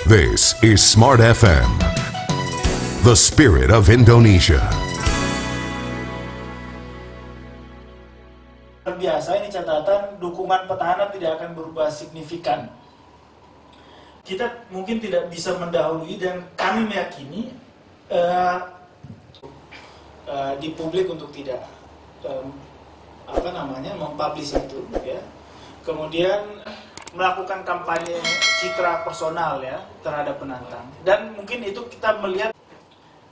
This is Smart FM, the spirit of Indonesia. Biasa ini catatan, dukungan petahana tidak akan berubah signifikan. Kita mungkin tidak bisa mendahului dan kami meyakini di publik untuk tidak mempublish itu, ya. Kemudian melakukan kampanye citra personal, ya, terhadap penantang. Dan mungkin itu kita melihat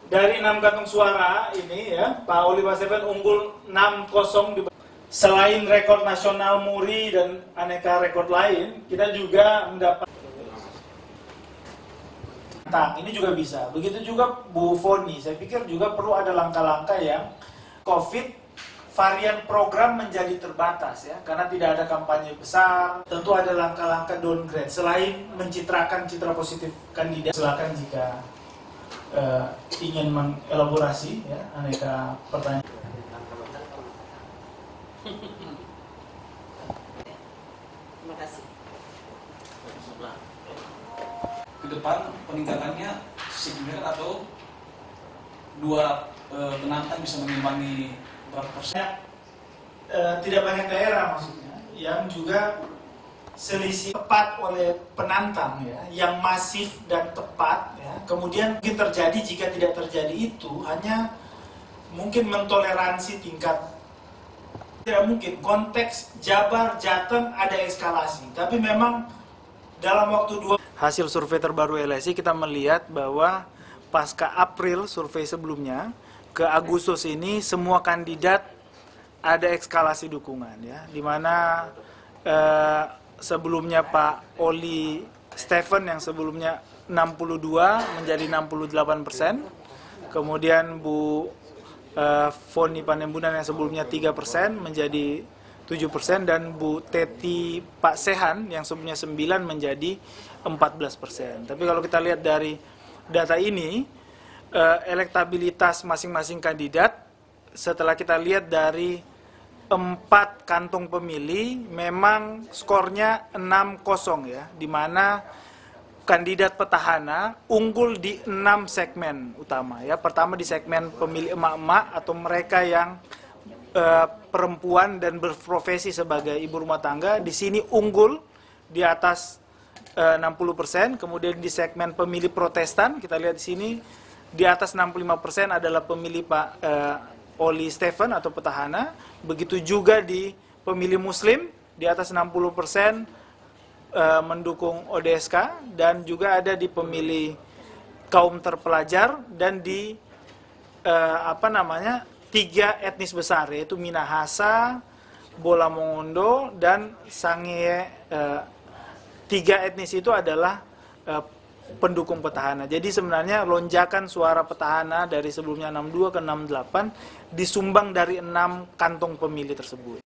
dari 6 kantung suara ini, ya, Pak Oli Basefan unggul 6-0 di. Selain rekor nasional Muri dan aneka rekor lain, kita juga mendapat. Ini juga bisa. Begitu juga Bu Foni. Saya pikir juga perlu ada langkah-langkah yang COVID varian program menjadi terbatas, ya, karena tidak ada kampanye besar. Tentu ada langkah-langkah downgrade. Selain mencitrakan citra positif kandidat, silakan jika ingin mengelaborasi, ya, aneka pertanyaan. Terima kasih. Ke depan peningkatannya signifikan atau dua penantang bisa mengimbangi berapa persen? Tidak banyak daerah maksudnya yang juga selisih tepat oleh penantang, ya, yang masif dan tepat, ya. Kemudian mungkin terjadi, jika tidak terjadi itu hanya mungkin mentoleransi tingkat. Tidak mungkin konteks Jabar, Jateng ada eskalasi, tapi memang dalam waktu 2 hasil survei terbaru LSI kita melihat bahwa pasca April survei sebelumnya ke Agustus ini semua kandidat ada eskalasi dukungan, ya, di mana sebelumnya Pak Oli Stephen yang sebelumnya 62 menjadi 68%, kemudian Bu Foni Panembunan yang sebelumnya 3% menjadi 7%, dan Bu Teti Pak Sehan yang sebelumnya 9 menjadi 14%. Tapi kalau kita lihat dari data ini, elektabilitas masing-masing kandidat setelah kita lihat dari 4 kantung pemilih memang skornya 6-0, ya, di mana kandidat petahana unggul di 6 segmen utama, ya. Pertama di segmen pemilih emak-emak atau mereka yang perempuan dan berprofesi sebagai ibu rumah tangga, di sini unggul di atas 60%. Kemudian di segmen pemilih Protestan, kita lihat di sini di atas 65% adalah pemilih Pak Oli Stephen atau petahana. Begitu juga di pemilih Muslim, di atas 60% mendukung ODSK, dan juga ada di pemilih kaum terpelajar dan di 3 etnis besar, yaitu Minahasa, Bola Mongondo, dan Sangihe. 3 etnis itu adalah pendukung petahana. Jadi sebenarnya lonjakan suara petahana dari sebelumnya 62 ke 68 disumbang dari 6 kantong pemilih tersebut.